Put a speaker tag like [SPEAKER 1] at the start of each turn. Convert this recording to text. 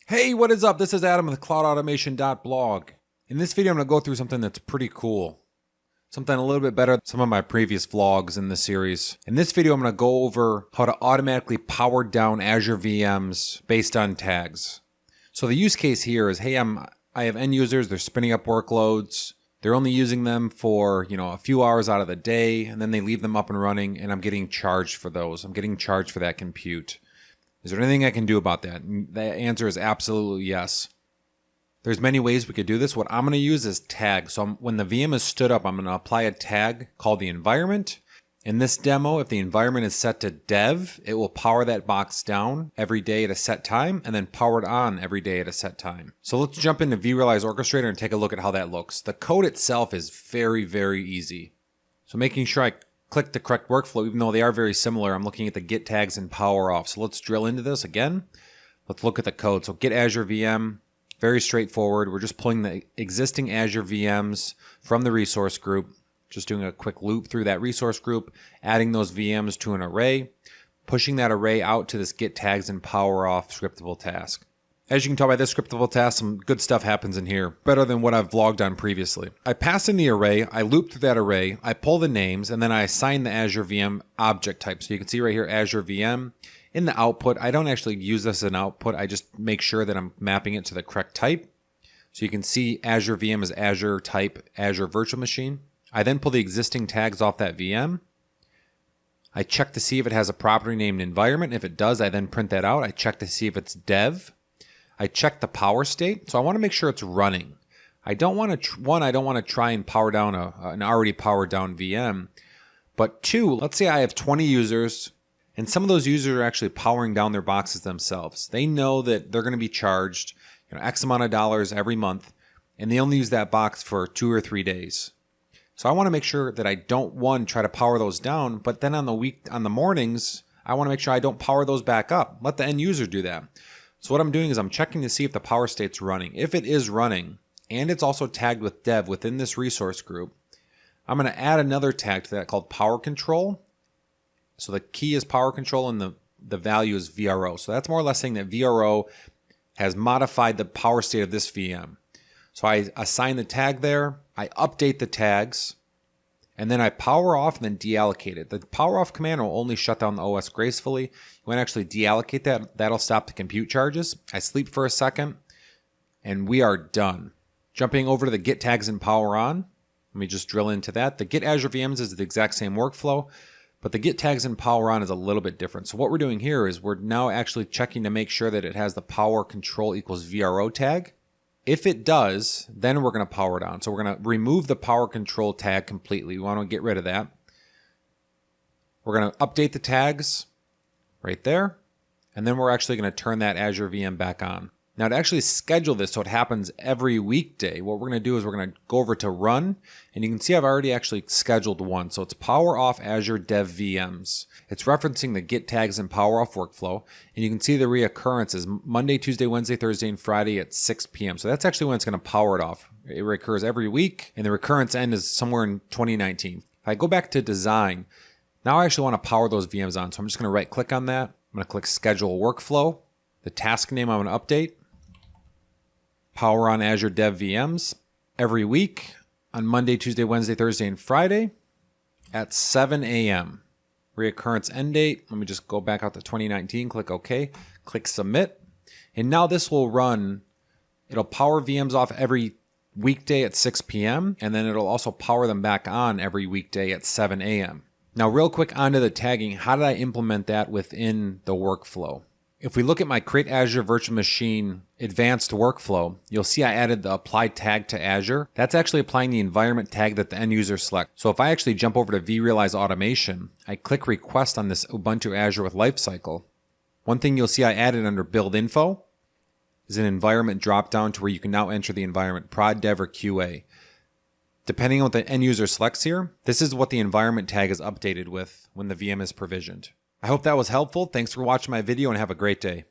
[SPEAKER 1] Hey, what is up? This is Adam with cloudautomation.blog. In this video, I'm going to go through something that's pretty cool. Something a little bit better than some of my previous vlogs in this series. In this video, I'm going to go over how to automatically power down Azure VMs based on tags. So the use case here is, hey, I have end users, they're spinning up workloads. They're only using them for, a few hours out of the day, and then they leave them up and running, and I'm getting charged for those. I'm getting charged for that compute. Is there anything I can do about that? And the answer is absolutely yes. There's many ways we could do this. What I'm going to use is tags. So when the VM is stood up, I'm going to apply a tag called the environment. In this demo, if the environment is set to dev, it will power that box down every day at a set time and then power it on every day at a set time. So let's jump into vRealize Orchestrator and take a look at how that looks. The code itself is very, very easy. So making sure I click the correct workflow, even though they are very similar, I'm looking at the get tags and power off. So let's drill into this again. Let's look at the code. So get Azure VM, very straightforward. We're just pulling the existing Azure VMs from the resource group, just doing a quick loop through that resource group, adding those VMs to an array, pushing that array out to this get tags and power off scriptable task. As you can tell by this scriptable task, some good stuff happens in here, better than what I've vlogged on previously. I pass in the array, I loop through that array, I pull the names, and then I assign the Azure VM object type. So you can see right here, Azure VM. In the output, I don't actually use this as an output, I just make sure that I'm mapping it to the correct type. So you can see Azure VM is Azure type, Azure Virtual Machine. I then pull the existing tags off that VM. I check to see if it has a property named environment. If it does, I then print that out. I check to see if it's dev. I check the power state, so I want to make sure it's running. I don't want to, I don't want to try and power down an already powered down VM. But two, let's say I have 20 users, and some of those users are actually powering down their boxes themselves. They know that they're going to be charged X amount of dollars every month, and they only use that box for 2 or 3 days. So I want to make sure that I don't, one, try to power those down, but then on the mornings, I want to make sure I don't power those back up. Let the end user do that. So what I'm doing is I'm checking to see if the power state's running. If it is running, and it's also tagged with dev within this resource group, I'm going to add another tag to that called power control. So the key is power control and the value is vRO. So that's more or less saying that vRO has modified the power state of this VM. So I assign the tag there, I update the tags, and then I power off and then deallocate it. The power off command will only shut down the OS gracefully. You want to actually deallocate that. That'll stop the compute charges. I sleep for a second, and we are done. Jumping over to the get tags and power on. Let me just drill into that. The get Azure VMs is the exact same workflow, but the get tags and power on is a little bit different. So what we're doing here is we're now actually checking to make sure that it has the power control equals vRO tag. If it does, then we're going to power it on. So we're going to remove the power control tag completely. We want to get rid of that. We're going to update the tags right there. And then we're actually going to turn that Azure VM back on. Now to actually schedule this so it happens every weekday, what we're going to do is we're going to go over to run. And you can see I've already actually scheduled one. So it's power off Azure Dev VMs. It's referencing the get tags and power off workflow. And you can see the reoccurrence is Monday, Tuesday, Wednesday, Thursday, and Friday at 6 p.m. So that's actually when it's going to power it off. It recurs every week, and the recurrence end is somewhere in 2019. If I go back to design, now I actually want to power those VMs on. So I'm just going to right click on that. I'm going to click schedule workflow. The task name I'm going to update. Power on Azure Dev VMs every week on Monday, Tuesday, Wednesday, Thursday, and Friday at 7 a.m. Reoccurrence end date. Let me just go back out to 2019, click OK, click submit. And now this will run, it'll power VMs off every weekday at 6 p.m. and then it'll also power them back on every weekday at 7 a.m. Now real quick onto the tagging, how did I implement that within the workflow? If we look at my Create Azure Virtual Machine advanced workflow, you'll see I added the apply tag to Azure. That's actually applying the environment tag that the end user selects. So if I actually jump over to vRealize Automation, I click request on this Ubuntu Azure with Lifecycle. One thing you'll see I added under build info is an environment dropdown to where you can now enter the environment prod, dev, or QA. Depending on what the end user selects here, this is what the environment tag is updated with when the VM is provisioned. I hope that was helpful. Thanks for watching my video and have a great day.